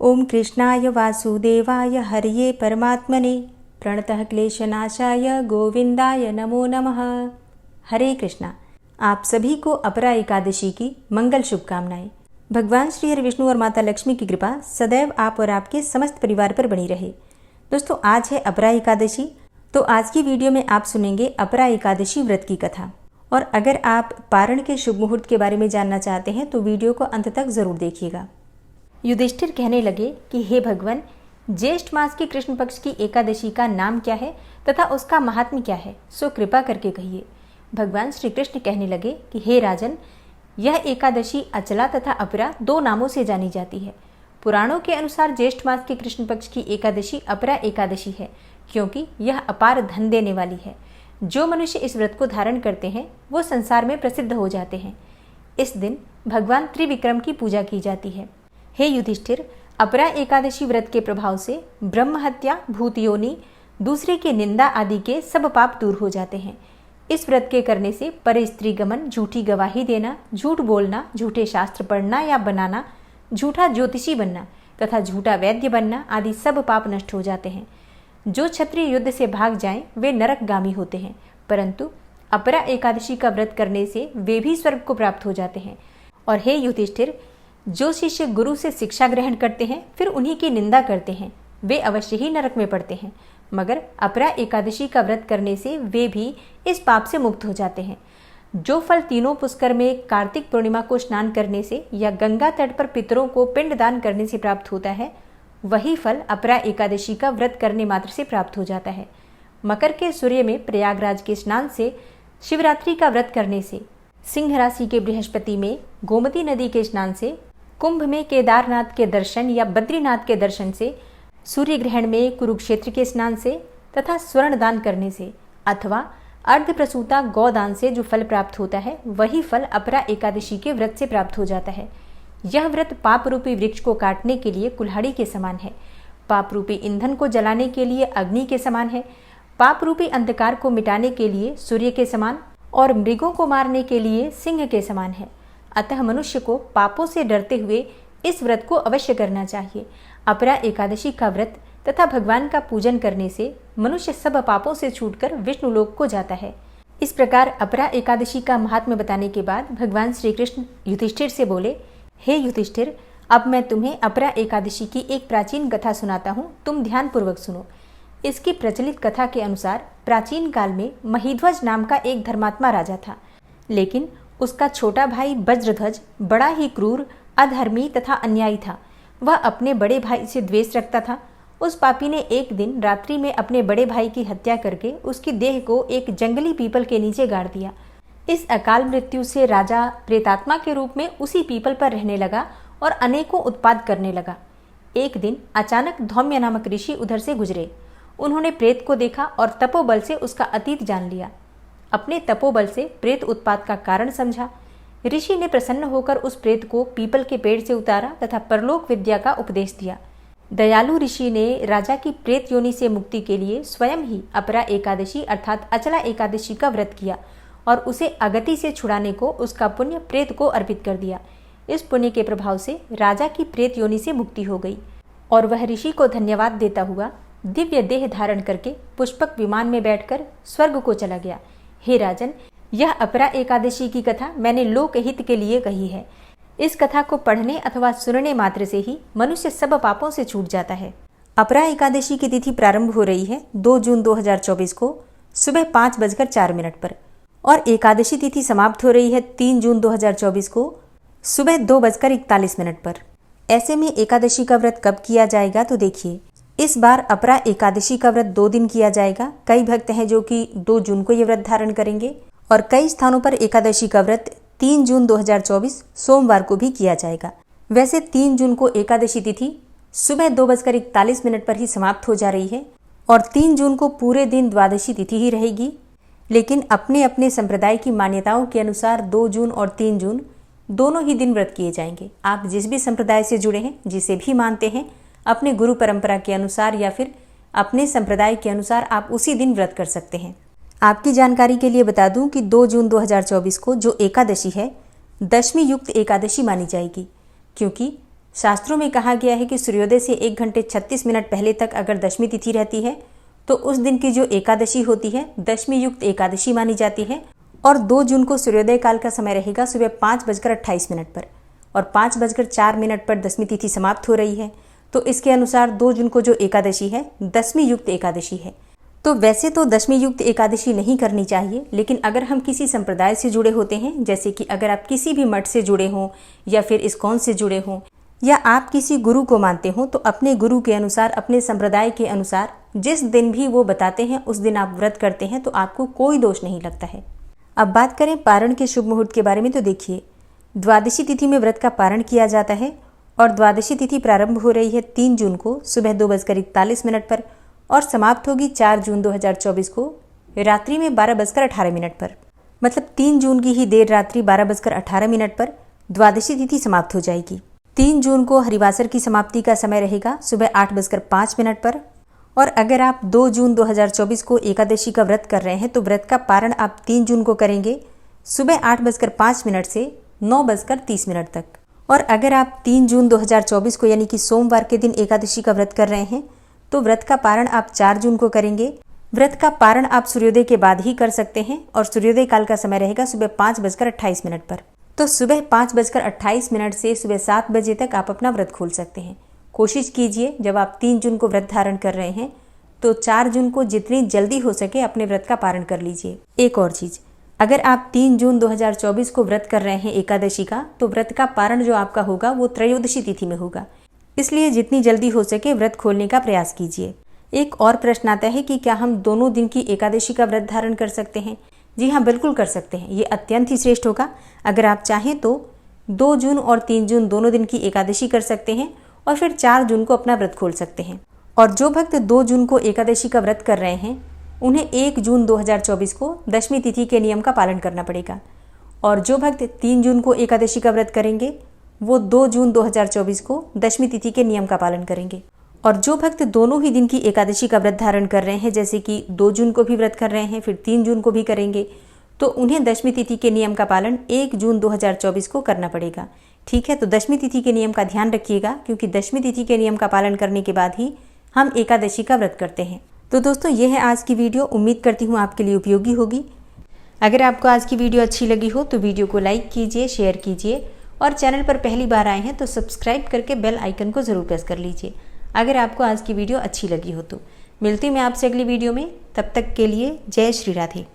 ओम कृष्णाय वासुदेवाय हरये परमात्मने प्रणतः क्लेशनाशाय गोविंदाय नमो नमः। हरे कृष्णा। आप सभी को अपरा एकादशी की मंगल शुभकामनाएं। भगवान श्री हरि विष्णु और माता लक्ष्मी की कृपा सदैव आप और आपके समस्त परिवार पर बनी रहे। दोस्तों, आज है अपरा एकादशी, तो आज की वीडियो में आप सुनेंगे अपरा एकादशी व्रत की कथा। और अगर आप पारण के शुभ मुहूर्त के बारे में जानना चाहते हैं तो वीडियो को अंत तक जरूर देखिएगा। युधिष्ठिर कहने लगे कि हे भगवान, ज्येष्ठ मास की कृष्ण पक्ष की एकादशी का नाम क्या है तथा उसका महात्म्य क्या है, सो कृपा करके कहिए। भगवान श्री कृष्ण कहने लगे कि हे राजन, यह एकादशी अचला तथा अपरा दो नामों से जानी जाती है। पुराणों के अनुसार ज्येष्ठ मास की कृष्ण पक्ष की एकादशी अपरा एकादशी है, क्योंकि यह अपार धन देने वाली है। जो मनुष्य इस व्रत को धारण करते हैं वो संसार में प्रसिद्ध हो जाते हैं। इस दिन भगवान त्रिविक्रम की पूजा की जाती है। हे युधिष्ठिर, अपरा एकादशी व्रत के प्रभाव से ब्रह्म हत्या, भूत योनि, दूसरे की निंदा आदि के सब पाप दूर हो जाते हैं। इस व्रत के करने से पर स्त्री गमन, झूठी गवाही देना, झूठ बोलना, झूठे शास्त्र पढ़ना या बनाना, झूठा ज्योतिषी बनना तथा झूठा वैद्य बनना आदि सब पाप नष्ट हो जाते हैं। जो क्षत्रिय युद्ध से भाग जाएं वे नरकगामी होते हैं, परंतु अपरा एकादशी का व्रत करने से वे भी स्वर्ग को प्राप्त हो जाते हैं। और हे युधिष्ठिर, जो शिष्य गुरु से शिक्षा ग्रहण करते हैं फिर उन्हीं की निंदा करते हैं वे अवश्य ही नरक में पड़ते हैं, मगर अपरा एकादशी का व्रत करने से वे भी इस पाप से मुक्त हो जाते हैं। जो फल तीनों पुष्कर में कार्तिक पूर्णिमा को स्नान करने से या गंगा तट पर पितरों को पिंडदान करने से प्राप्त होता है, वही फल अपरा एकादशी का व्रत करने मात्र से प्राप्त हो जाता है। मकर के सूर्य में प्रयागराज के स्नान से, शिवरात्रि का व्रत करने से, सिंह राशि के बृहस्पति में गोमती नदी के स्नान से, कुंभ में केदारनाथ के दर्शन या बद्रीनाथ के दर्शन से, सूर्य ग्रहण में कुरुक्षेत्र के स्नान से तथा स्वर्ण दान करने से अथवा अर्ध प्रसूता गौदान से जो फल प्राप्त होता है वही फल अपरा एकादशी के व्रत से प्राप्त हो जाता है। यह व्रत पाप रूपी वृक्ष को काटने के लिए कुल्हाड़ी के समान है, पाप रूपी ईंधन को जलाने के लिए अग्नि के समान है, पाप रूपी अंधकार को मिटाने के लिए सूर्य के समान और मृगों को मारने के लिए सिंह के समान है। अतः मनुष्य को पापों से डरते हुए इस व्रत को अवश्य करना चाहिए। अपरा एकादशी का व्रत तथा भगवान का पूजन करने से मनुष्य सब पापों से छूटकर विष्णु लोक को जाता है। इस प्रकार अपरा एकादशी का महात्म्य बताने के बाद भगवान श्री कृष्ण युधिष्ठिर से बोले, हे युधिष्ठिर, अब मैं तुम्हें अपरा एकादशी की एक प्राचीन कथा सुनाता हूँ, तुम ध्यान पूर्वक सुनो। इसकी प्रचलित कथा के अनुसार प्राचीन काल में महीध्वज नाम का एक धर्मात्मा राजा था, लेकिन उसका छोटा भाई वज्रध्वज बड़ा ही क्रूर, अधर्मी तथा अन्यायी था। वह अपने बड़े भाई से द्वेष रखता था। उस पापी ने एक दिन रात्रि में अपने बड़े भाई की हत्या करके उसकी देह को एक जंगली पीपल के नीचे गाड़ दिया। इस अकाल मृत्यु से राजा प्रेतात्मा के रूप में उसी पीपल पर रहने लगा और अनेकों उत्पात करने लगा। एक दिन अचानक धौम्य नामक ऋषि उधर से गुजरे। उन्होंने प्रेत को देखा और तपोबल से उसका अतीत जान लिया। अपने तपोबल से प्रेत उत्पात का कारण समझा। ऋषि ने प्रसन्न होकर उस प्रेत को पीपल के पेड़ से उतारा तथा परलोक विद्या का उपदेश दिया। दयालु ऋषि ने राजा की प्रेत योनि से मुक्ति के लिए स्वयं ही अपरा एकादशी अर्थात अचला एकादशी का व्रत किया और उसे अगति से छुड़ाने को उसका पुण्य प्रेत को अर्पित कर दिया। इस पुण्य के प्रभाव से राजा की प्रेत योनि से मुक्ति हो गई और वह ऋषि को धन्यवाद देता हुआ दिव्य देह धारण करके पुष्पक विमान में बैठकर स्वर्ग को चला गया। हे राजन, यह अपरा एकादशी की कथा मैंने लोक हित के लिए कही है। इस कथा को पढ़ने अथवा सुनने मात्र से ही मनुष्य सब पापों से छूट जाता है। अपरा एकादशी की तिथि प्रारंभ हो रही है 2 जून 2024 को सुबह 5:04 पर और एकादशी तिथि समाप्त हो रही है 3 जून 2024 को सुबह 2:41 पर। ऐसे में एकादशी का व्रत कब किया जाएगा तो देखिए, इस बार अपरा एकादशी का व्रत 2 दिन किया जाएगा। कई भक्त हैं जो कि 2 जून को ये व्रत धारण करेंगे और कई स्थानों पर एकादशी का व्रत 3 जून 2024 सोमवार को भी किया जाएगा। वैसे 3 जून को एकादशी तिथि सुबह 2:41 पर ही समाप्त हो जा रही है और 3 जून को पूरे दिन द्वादशी तिथि ही रहेगी। लेकिन अपने अपने संप्रदाय की मान्यताओं के अनुसार 2 जून और 3 जून दोनों ही दिन व्रत किए जाएंगे। आप जिस भी संप्रदाय से जुड़े हैं, जिसे भी मानते हैं, अपने गुरु परंपरा के अनुसार या फिर अपने संप्रदाय के अनुसार आप उसी दिन व्रत कर सकते हैं। आपकी जानकारी के लिए बता दूं कि 2 जून 2024 को जो एकादशी है, दशमी युक्त एकादशी मानी जाएगी, क्योंकि शास्त्रों में कहा गया है कि सूर्योदय से 1 घंटे 36 मिनट पहले तक अगर दशमी तिथि रहती है तो उस दिन की जो एकादशी होती है दशमी युक्त एकादशी मानी जाती है। और 2 जून को सूर्योदय काल का समय रहेगा सुबह 5:28 पर और 5:04 पर दशमी तिथि समाप्त हो रही है। तो इसके अनुसार 2 जून को जो एकादशी है दशमी युक्त एकादशी है। तो वैसे तो दशमी युक्त एकादशी नहीं करनी चाहिए, लेकिन अगर हम किसी संप्रदाय से जुड़े होते हैं, जैसे कि अगर आप किसी भी मठ से जुड़े हों या फिर इस्कॉन से जुड़े हों या आप किसी गुरु को मानते हो, तो अपने गुरु के अनुसार, अपने संप्रदाय के अनुसार जिस दिन भी वो बताते हैं उस दिन आप व्रत करते हैं तो आपको कोई दोष नहीं लगता है। अब बात करें पारण के शुभ मुहूर्त के बारे में, तो देखिए द्वादशी तिथि में व्रत का पारण किया जाता है और द्वादशी तिथि प्रारंभ हो रही है 3 जून को सुबह 2:41 पर और समाप्त होगी 4 जून 2024 को रात्रि में 12:18 पर। मतलब 3 जून की ही देर रात्रि 12:18 पर द्वादशी तिथि समाप्त हो जाएगी। 3 जून को हरिवासर की समाप्ति का समय रहेगा सुबह 8:05 पर। और अगर आप 2 जून 2024 को एकादशी का व्रत कर रहे हैं तो व्रत का पारण आप 3 जून को करेंगे सुबह 8:05 से 9:30 तक। और अगर आप 3 जून 2024 को यानी कि सोमवार के दिन एकादशी का व्रत कर रहे हैं तो व्रत का पारण आप 4 जून को करेंगे। व्रत का पारण आप सूर्योदय के बाद ही कर सकते हैं और सूर्योदय काल का समय रहेगा सुबह 5:28 पर। तो सुबह 5:28 से सुबह 7 बजे तक आप अपना व्रत खोल सकते हैं। कोशिश कीजिए जब आप 3 जून को व्रत धारण कर रहे हैं तो 4 जून को जितनी जल्दी हो सके अपने व्रत का पारण कर लीजिए। एक और चीज़, अगर आप 3 जून 2024 को व्रत कर रहे हैं एकादशी का, तो व्रत का पारण जो आपका होगा वो त्रयोदशी तिथि में होगा, इसलिए जितनी जल्दी हो सके व्रत खोलने का प्रयास कीजिए। एक और प्रश्न आता है कि क्या हम दोनों दिन की एकादशी का व्रत धारण कर सकते हैं? जी हाँ, बिल्कुल कर सकते हैं। ये अत्यंत ही श्रेष्ठ होगा। अगर आप चाहें तो 2 जून और 3 जून दोनों दिन की एकादशी कर सकते हैं और फिर 4 जून को अपना व्रत खोल सकते हैं। और जो भक्त 2 जून को एकादशी का व्रत कर रहे हैं उन्हें 1 जून 2024 को दशमी तिथि के नियम का पालन करना पड़ेगा। और जो भक्त 3 जून को एकादशी का व्रत करेंगे वो 2 जून 2024 को दशमी तिथि के नियम का पालन करेंगे। और जो भक्त दोनों ही दिन की एकादशी का व्रत धारण कर रहे हैं, जैसे कि 2 जून को भी व्रत कर रहे हैं फिर 3 जून को भी करेंगे, तो उन्हें दशमी तिथि के नियम का पालन 1 जून 2024 को करना पड़ेगा। ठीक है, तो दशमी तिथि के नियम का ध्यान रखिएगा, क्योंकि दशमी तिथि के नियम का पालन करने के बाद ही हम एकादशी का व्रत करते हैं। तो दोस्तों, ये है आज की वीडियो। उम्मीद करती हूँ आपके लिए उपयोगी होगी। अगर आपको आज की वीडियो अच्छी लगी हो तो वीडियो को लाइक कीजिए, शेयर कीजिए और चैनल पर पहली बार आए हैं तो सब्सक्राइब करके बेल आइकन को ज़रूर प्रेस कर लीजिए अगर आपको आज की वीडियो अच्छी लगी हो तो। मिलती हूँ मैं आपसे अगली वीडियो में, तब तक के लिए जय श्री राधे।